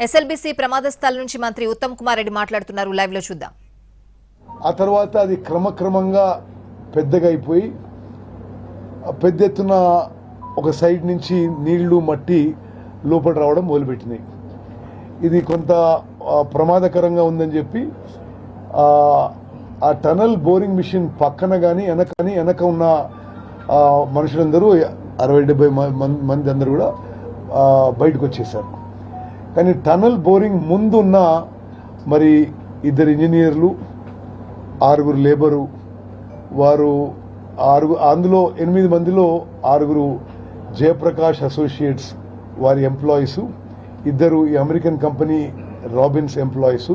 SLBC ప్రమాద స్థలం నుంచి మంత్రి ఉత్తమ్ కుమార్ రెడ్డి మాట్లాడుతున్నారు. లైవ్ లో చూద్దాం. ఆ తర్వాత అది క్రమక్రమంగా పెద్దగా అయిపోయి పెద్ద ఎత్తున ఒక సైడ్ నుంచి నీళ్లు మట్టి లోపల రావడం మొదలుపెట్టినాయి. ఇది కొంత ప్రమాదకరంగా ఉందని చెప్పి ఆ టనల్ బోరింగ్ మిషన్ పక్కన కానీ వెనక ఉన్న మనుషులందరూ 60-70 మంది అందరూ కూడా బయటకు వచ్చేసారు. కానీ టనల్ బోరింగ్ ముందున్న మరి 2 ఇంజనీర్లు 6 లేబరు వారు అందులో 8 మందిలో 6 జయప్రకాష్ అసోసియేట్స్ వారి ఎంప్లాయీస్, 2 ఈ అమెరికన్ కంపెనీ రాబిన్స్ ఎంప్లాయీస్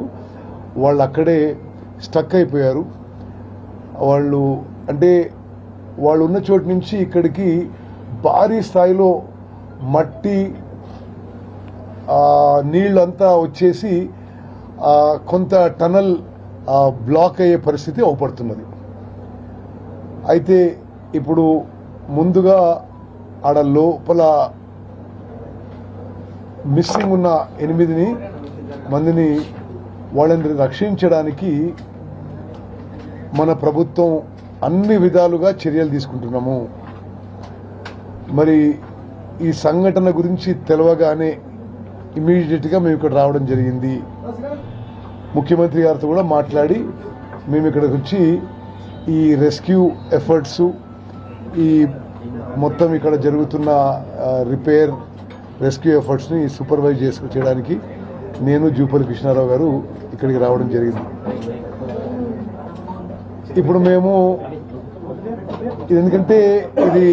వాళ్ళు అక్కడే స్టక్ అయిపోయారు. వాళ్ళు ఉన్న చోటు నుంచి ఇక్కడికి భారీ స్థాయిలో మట్టి నీళ్ళంతా వచ్చేసి కొంత టనల్ బ్లాక్ అయ్యే పరిస్థితి అవపడుతున్నది. అయితే ఇప్పుడు ముందుగా ఆడ లోపల మిస్సింగ్ ఉన్న 8 మందిని వాళ్ళని రక్షించడానికి మన ప్రభుత్వం అన్ని విధాలుగా చర్యలు తీసుకుంటున్నాము. మరి ఈ సంఘటన గురించి తెలవగానే ఇమీడియట్గా మేము ఇక్కడ రావడం జరిగింది. ముఖ్యమంత్రి గారితో కూడా మాట్లాడి మేము ఇక్కడికి వచ్చి ఈ రెస్క్యూ ఎఫర్ట్స్, ఈ మొత్తం ఇక్కడ జరుగుతున్న రిపేర్ రెస్క్యూ ఎఫర్ట్స్ని సూపర్వైజ్ చేయడానికి నేను జూపల్లి కృష్ణారావు గారు ఇక్కడికి రావడం జరిగింది. ఇప్పుడు మేము ఎందుకంటే ఇది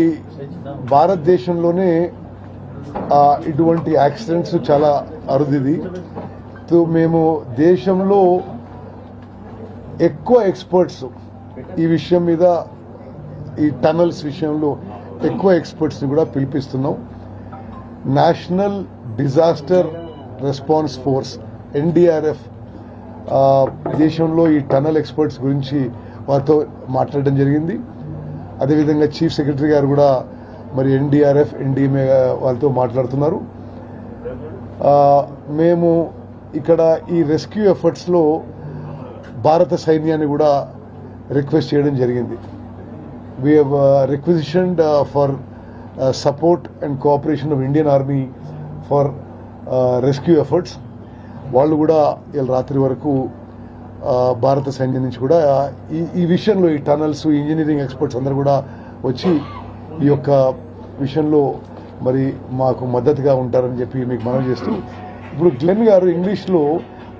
భారతదేశంలోనే ఇటువంటి యాక్సిడెంట్స్ చాలా అరుదిది. మేము దేశంలో ఎక్కువ ఎక్స్పర్ట్స్ ఈ విషయం మీద, ఈ టనల్స్ విషయంలో ఎక్కువ ఎక్స్పర్ట్స్ని కూడా పిలిపిస్తున్నాం. National disaster response force NDRF దేశంలో ఈ టనల్ ఎక్స్పర్ట్స్ గురించి వారితో మాట్లాడడం జరిగింది. అదేవిధంగా చీఫ్ సెక్రటరీ గారు కూడా మరి NDRF NDMA వాళ్ళతో మాట్లాడుతున్నారు. మేము ఇక్కడ ఈ రెస్క్యూ ఎఫర్ట్స్లో భారత సైన్యాన్ని కూడా రిక్వెస్ట్ చేయడం జరిగింది. We have requisitioned for support and cooperation of Indian army for rescue efforts. వాళ్ళు కూడా ఇలా రాత్రి వరకు భారత సైన్యం నుంచి కూడా ఈ విషయంలో ఈ టనల్స్ ఇంజనీరింగ్ ఎక్స్పర్ట్స్ అందరూ కూడా వచ్చి ఈ యొక్క విషయంలో మరి మాకు మద్దతుగా ఉంటారని చెప్పి మీకు మనవి చేస్తూ, ఇప్పుడు గ్లెన్ గారు ఇంగ్లీష్లో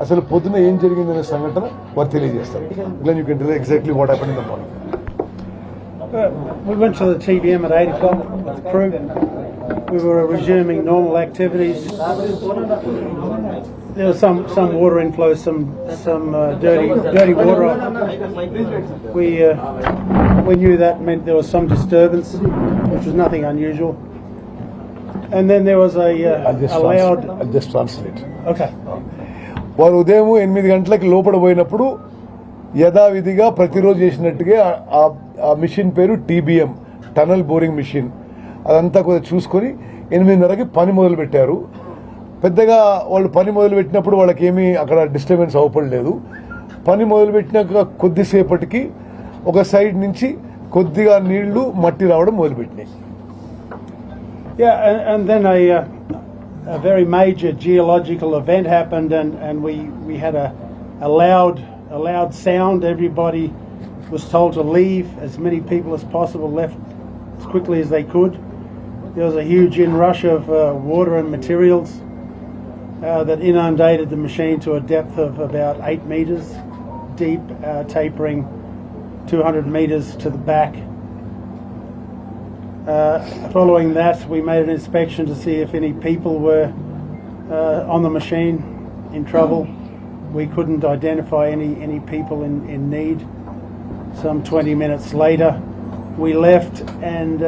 అసలు పొద్దున ఏం జరిగిందనే సంఘటన వారు తెలియజేస్తారు. Glenn, you can tell exactly what happened in the morning. We went to the TBM at 8 o'clock with the crew. We were resuming normal activities. There was some water inflow, some dirty water. We knew that meant there was some disturbance, which was nothing unusual. And then there was a loud. I'll just translate. Okay. వారు ఉదయం 8 గంటలకు లోపల పోయినప్పుడు యథావిధిగా ప్రతిరోజు చేసినట్టుగా ఆ machine పేరు TBM, టనల్ బోరింగ్ మిషన్. అదంతా కూడా చూసుకొని 8:30కి పని మొదలు పెట్టారు. పెద్దగా వాళ్ళు పని మొదలు పెట్టినప్పుడు వాళ్ళకి ఏమీ అక్కడ డిస్టర్బెన్స్ అవపడలేదు. పని మొదలు పెట్టినాక కొద్దిసేపటికి ఒక సైడ్ నుంచి కొద్దిగా నీళ్లు మట్టి రావడం మొదలుపెట్టినాయి. Yeah, and then a very major geological event happened, and we had a loud sound. Everybody was told to leave. As many people as possible left as quickly as they could. There was a huge inrush of water and materials that inundated the machine to a depth of about 8 metres deep, tapering 200 metres to the back. Following that, we made an inspection to see if any people were on the machine in trouble. We couldn't identify any people in need. Some 20 minutes later, we left, and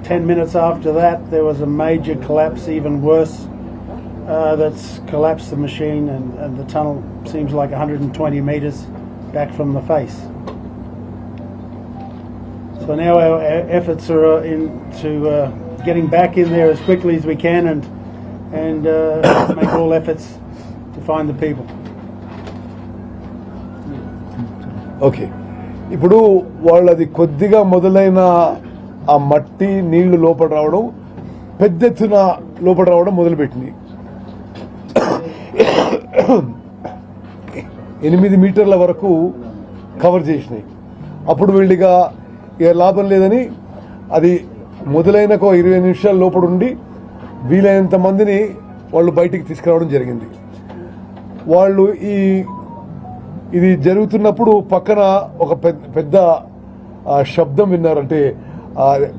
10 minutes after that, there was a major collapse, even worse. That's collapsed the machine, and the tunnel seems like 120 metres back from the face. So now our efforts are into getting back in there as quickly as we can and and make all efforts to find the people. Okay, ఇప్పుడు వాళ్ళది కొద్దిగా మొదలైన ఆ మట్టి నీళ్లు లోపల రావడం పెద్ద ఎత్తున లోపల రావడం మొదలుపెట్టింది. 8 మీటర్ల వరకు కవర్ చేసినాయి. అప్పుడు వీళ్ళిగా ఇక లాభం లేదని అది మొదలైన 20 నిమిషాల లోపల ఉండి వీలైనంత మందిని వాళ్ళు బయటికి తీసుకురావడం జరిగింది. వాళ్ళు ఇది జరుగుతున్నప్పుడు పక్కన ఒక పెద్ద శబ్దం విన్నారు. అంటే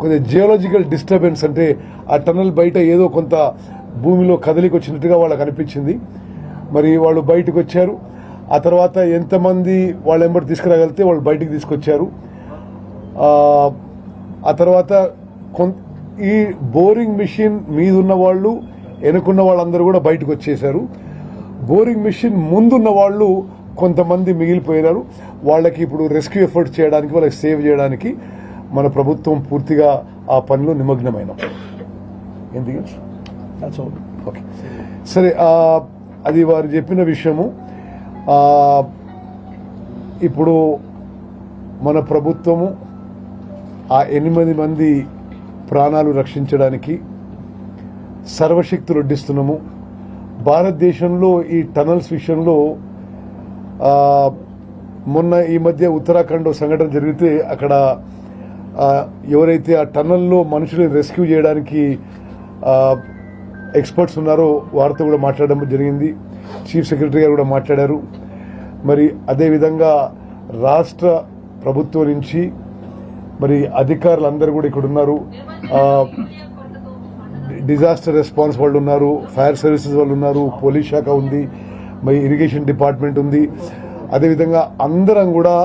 కొద్దిగా జియోలాజికల్ డిస్టర్బెన్స్, అంటే ఆ టన్నల్ బయట ఏదో కొంత భూమిలో కదలికి వచ్చినట్టుగా వాళ్ళకి అనిపించింది. మరి వాళ్ళు బయటకు వచ్చారు. ఆ తర్వాత ఎంతమంది వాళ్ళ ఎంబడి తీసుకురాగలిగితే వాళ్ళు బయటికి తీసుకొచ్చారు. ఆ తర్వాత ఈ బోరింగ్ మిషన్ మీద ఉన్న వాళ్ళు వెనుకున్న వాళ్ళందరూ కూడా బయటకు వచ్చేశారు. బోరింగ్ మిషన్ ముందున్న వాళ్ళు కొంతమంది మిగిలిపోయినారు. వాళ్ళకి ఇప్పుడు రెస్క్యూ ఎఫర్ట్ చేయడానికి, వాళ్ళకి సేవ్ చేయడానికి మన ప్రభుత్వం పూర్తిగా ఆ పనిలో నిమగ్నమైనాం. ఓకే, సరే, అది వారు చెప్పిన విషయము. ఇప్పుడు మన ప్రభుత్వము ఆ 8 మంది ప్రాణాలు రక్షించడానికి సర్వశక్తులు వడ్డిస్తున్నాము. భారతదేశంలో ఈ టనల్స్ విషయంలో మొన్న ఈ మధ్య ఉత్తరాఖండ్ సంఘటన జరిగితే అక్కడ ఎవరైతే ఆ టన్నల్లో మనుషులను రెస్క్యూ చేయడానికి ఎక్స్పర్ట్స్ ఉన్నారో వారితో కూడా మాట్లాడడం జరిగింది. చీఫ్ సెక్రటరీ గారు కూడా మాట్లాడారు. మరి అదేవిధంగా రాష్ట్ర ప్రభుత్వం నుంచి మరి అధికారులందరూ కూడా ఇక్కడ ఉన్నారు. డిజాస్టర్ రెస్పాన్స్ వాళ్ళు ఉన్నారు, ఫైర్ సర్వీసెస్ వాళ్ళు ఉన్నారు, పోలీస్ శాఖ ఉంది, మరి ఇరిగేషన్ డిపార్ట్మెంట్ ఉంది. అదేవిధంగా అందరం కూడా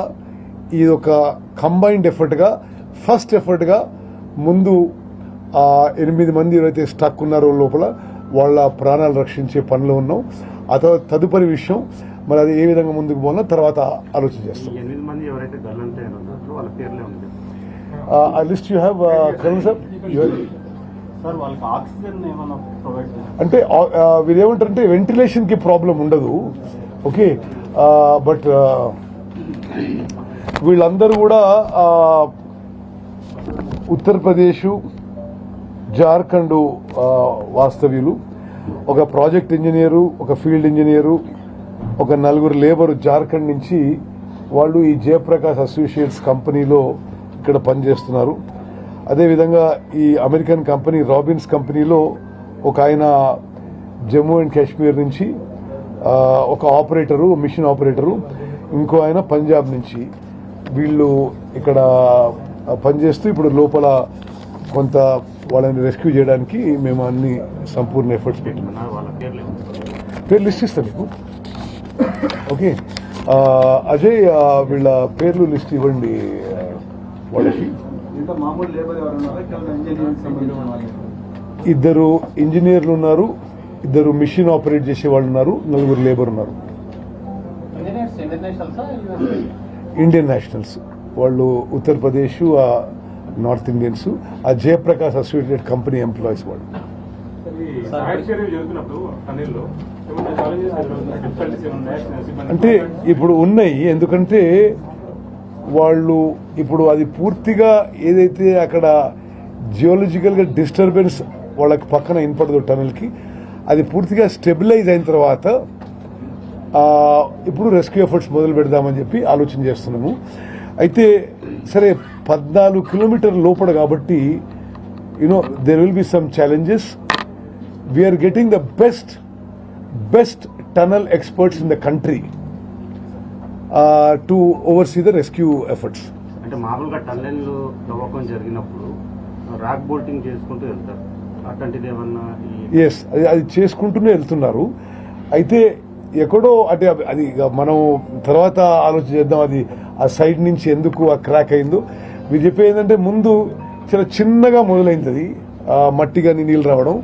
ఇది ఒక కంబైన్డ్ ఎఫర్ట్గా, ఫస్ట్ ఎఫర్ట్గా ముందు 8 మంది ఎవరైతే స్టక్ ఉన్నారో లోపల వాళ్ళ ప్రాణాలు రక్షించే పనిలో ఉన్నాం. ఆ తర్వాత తదుపరి విషయం మరి అది ఏ విధంగా ముందుకు పోవాలో తర్వాత ఆలోచన చేస్తాం. ఆ list you have colonel sir. అంటే వీరేమంటారంటే వెంటిలేషన్ కి ప్రాబ్లం ఉండదు. ఓకే, బట్ వీళ్ళందరూ కూడా ఉత్తరప్రదేశ్, జార్ఖండ్ వాస్తవ్యులు. ఒక ప్రాజెక్ట్ ఇంజనీరు, ఒక ఫీల్డ్ ఇంజనీరు, ఒక 4 లేబరు జార్ఖండ్ నుంచి వాళ్ళు ఈ జయప్రకాష్ అసోసియేట్స్ కంపెనీలో ఇక్కడ పనిచేస్తున్నారు. అదేవిధంగా ఈ అమెరికన్ కంపెనీ రాబిన్స్ కంపెనీలో ఒక ఆయన జమ్మూ అండ్ కాశ్మీర్ నుంచి, ఒక ఆపరేటరు, మిషన్ ఆపరేటరు, ఇంకో ఆయన పంజాబ్ నుంచి. వీళ్ళు ఇక్కడ పనిచేస్తూ ఇప్పుడు లోపల కొంత వాళ్ళని రెస్క్యూ చేయడానికి మేము అన్ని సంపూర్ణ ఎఫర్ట్స్ పెట్టినాం. పేర్లు లిస్ట్ ఇస్తాను మీకు. ఓకే, అజయ్ వీళ్ళ పేర్లు లిస్ట్ ఇవ్వండి వాళ్ళకి. 2 ఇంజనీర్లు ఉన్నారు, 2 మిషన్ ఆపరేట్ చేసే వాళ్ళు ఉన్నారు, 4 లేబర్ ఉన్నారు. ఇండియన్ నేషనల్స్ వాళ్ళు ఉత్తరప్రదేశ్, నార్త్ ఇండియన్స్, ఆ జయప్రకాష్ అసోసియేటెడ్ కంపెనీ ఎంప్లాయీస్ వాళ్ళు. అంటే ఇప్పుడు ఉన్నాయి, ఎందుకంటే వాళ్ళు ఇప్పుడు అది పూర్తిగా ఏదైతే అక్కడ జియోలజికల్ గా డిస్టర్బెన్స్ వాళ్ళకి పక్కన వినపడదు టనల్కి, అది పూర్తిగా స్టెబిలైజ్ అయిన తర్వాత ఇప్పుడు రెస్క్యూ ఎఫర్ట్స్ మొదలు పెడదామని చెప్పి ఆలోచన చేస్తున్నాము. అయితే సరే 14 కిలోమీటర్ లోపల కాబట్టి there will be some challenges. We are getting the best tunnel experts in the country to oversee the rescue efforts. అంటే మామూలుగా టన్నెల్లు తవ్వకం జరిగినప్పుడు రాక్ బోల్టింగ్ చేసుకుంటూ వెళ్తారు, అట్లాంటిది ఏమన్నా? ఎస్, అది చేసుకుంటూనే వెళ్తున్నారు. అయితే ఎక్కడో అంటే అది మనం తర్వాత ఆలోచన చేద్దాం, అది ఆ సైడ్ నుంచి ఎందుకు ఆ క్రాక్ అయిందో. మీరు చెప్పేది ఏంటంటే ముందు చాలా చిన్నగా మొదలైంది మట్టి కానీ నీళ్ళు రావడం.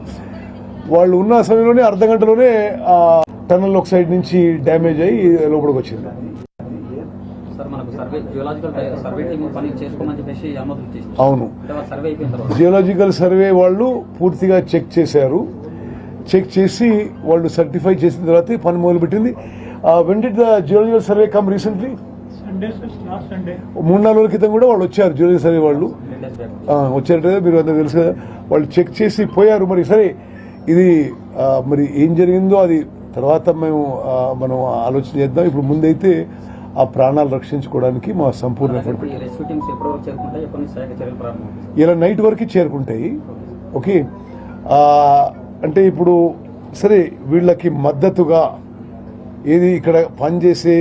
వాళ్ళు ఉన్న సమయంలోనే అర్ధ గంటలోనే టన్నల్ ఒక సైడ్ నుంచి డ్యామేజ్ అయ్యి లోపలికి వచ్చింది. అవును, జియోలాజికల్ సర్వే వాళ్ళు పూర్తిగా చెక్ చేశారు. చెక్ చేసి వాళ్ళు సర్టిఫై చేసిన తర్వాత పని మొదలుపెట్టింది. When did the geological survey come recently? 3-4 రోజుల క్రితం కూడా వాళ్ళు వచ్చారు, జియోలజికల్ సర్వే వాళ్ళు వచ్చారంటే మీరు అందరూ తెలుసు కదా. వాళ్ళు చెక్ చేసి పోయారు. మరి సరే ఇది మరి ఏం జరిగిందో అది తర్వాత మనం ఆలోచన చేద్దాం. ఇప్పుడు ముందైతే ఆ ప్రాణాలు రక్షించుకోవడానికి మా సంపూర్ణ ఎఫర్ట్. ఇలా నైట్ వరకు చేరుకుంటాయి. ఓకే, అంటే ఇప్పుడు సరే వీళ్ళకి మద్దతుగా ఏది ఇక్కడ పనిచేసే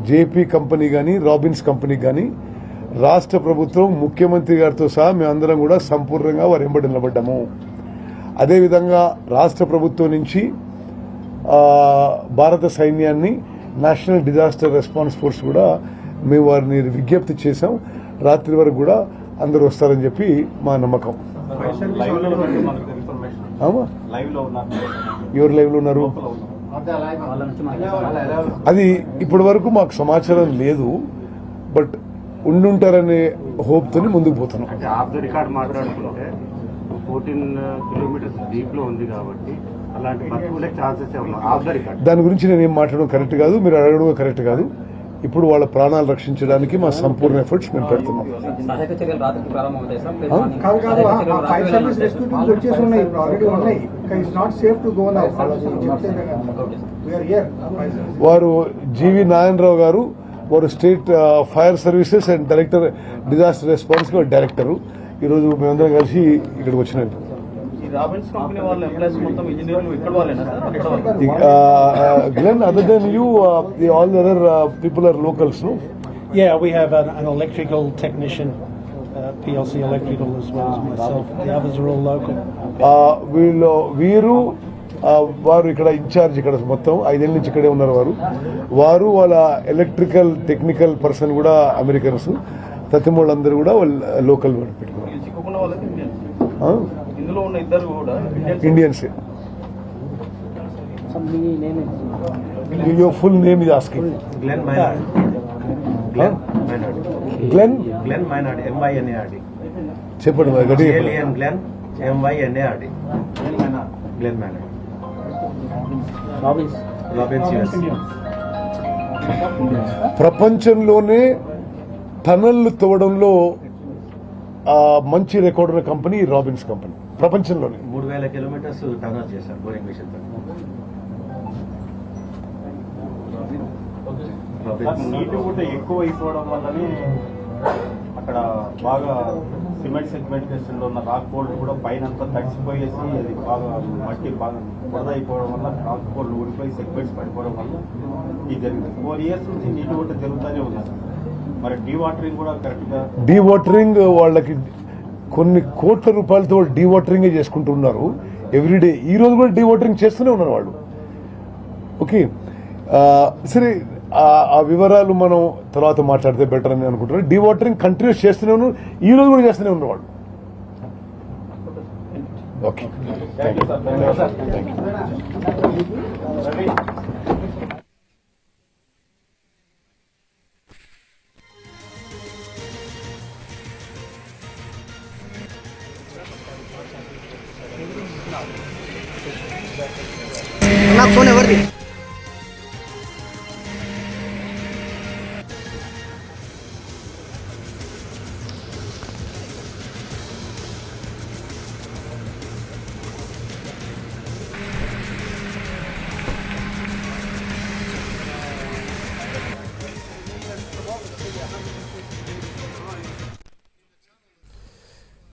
జేపీ కంపెనీ కానీ రాబిన్స్ కంపెనీ కానీ రాష్ట్ర ప్రభుత్వం ముఖ్యమంత్రి గారితో సహా మేమందరం కూడా సంపూర్ణంగా వారి వెంబడి నిలబడ్డాము. అదేవిధంగా రాష్ట్ర ప్రభుత్వం నుంచి భారత సైన్యాన్ని నేషనల్ డిజాస్టర్ రెస్పాన్స్ ఫోర్స్ కూడా మేము వారిని విజ్ఞప్తి చేశాం. రాత్రి వరకు కూడా అందరూ వస్తారని చెప్పి మా నమ్మకం. ఎవరు లైవ్ లో ఉన్నారు? అది ఇప్పటి వరకు మాకు సమాచారం లేదు, బట్ ఉండుంటారనే హోప్ తోని ముందుకు పోతున్నాం. అంటే ఆఫ్ ద రికార్డ్ మాట్లాడుకుంటే 14 కిలోమీటర్స్ డీప్ లో ఉంది కాబట్టి అలాంటి బతుకులే ఛాన్సెస్ ఉన్నాయి ఆఫ్ ద రికార్డ్. దాని గురించి నేను ఏం మాట్లాడడం కరెక్ట్ కాదు, మీరు అడగడం కరెక్ట్ కాదు. ఇప్పుడు వాళ్ళ ప్రాణాలు రక్షించడానికి మా సంపూర్ణ ఎఫర్ట్స్ మేము పెడుతున్నాం. వారు జీవి నారాయణరావు గారు, వారు state fire services and director disaster response director. ఈరోజు మేమందరం కలిసి ఇక్కడికి వచ్చినారు. Glenn, other than you, all the other people are locals, no? Yeah, we have an electrical technician, PLC Electrical, as well as myself. The others are all local. వీరు వారు ఇక్కడ incharge, ఇక్కడ మొత్తం 5 ఏళ్ళ నుంచి ఇక్కడే ఉన్నారు. వారు వాళ్ళ ఎలక్ట్రికల్ టెక్నికల్ పర్సన్ కూడా అమెరికన్స్. తత్తిమూళ్ళందరూ కూడా వాళ్ళు లోకల్ వాళ్ళు పెట్టుకున్నారు. Indians. Your full name is asking. Glenn Maynard. Glenn Maynard, M-Y-N-A-R-D. చెప్పండి మరి గట్టిగా. Glenn, M-Y-N-A-R-D. Glenn Maynard. Robbins US. ప్రపంచంలోనే టనళ్లు తవ్వడంలో మంచి రికార్డు ఉన్న కంపెనీ రాబిన్స్ కంపెనీ. ప్రపంచంలోనే 3000 కిలోమీటర్స్ టనల్ చేశారు బోరింగ్ మిషన్ తో. నీటి కూడా ఎక్కువ అయిపోవడం వల్లనే అక్కడ బాగా సిమెంట్ సెగ్మెంటేషన్ లో ఉన్న రాక్ బోల్డ్ కూడా పైన అంతా తడిసిపోయేసి అది బాగా మట్టి బాగా బురద అయిపోవడం వల్ల రాక్ బోల్డ్ ఊడిపోయి సెగ్మెంట్స్ పడిపోవడం వల్ల ఇది జరిగింది. 4 years నుంచి నీటి కూడా జరుగుతూనే ఉంది. మరి డీవాటరింగ్ కూడా కరెక్ట్ గా డీవాటరింగ్ వాళ్ళకి కొన్ని కోట్ల రూపాయలతో డీవాటరింగ్ చేసుకుంటున్నారు ఎవ్రీడే. ఈ రోజు కూడా డీవాటరింగ్ చేస్తూనే ఉన్నారు వాళ్ళు. ఓకే, సరే ఆ వివరాలు మనం తర్వాత మాట్లాడితే బెటర్ అని అనుకుంటున్నారు. డీవాటరింగ్ కంటిన్యూస్ చేస్తూనే ఉన్నారు, ఈ రోజు కూడా చేస్తూనే ఉన్నారు వాళ్ళు. Okay, thank you. నాకు ఫోన్ ఎవరిది?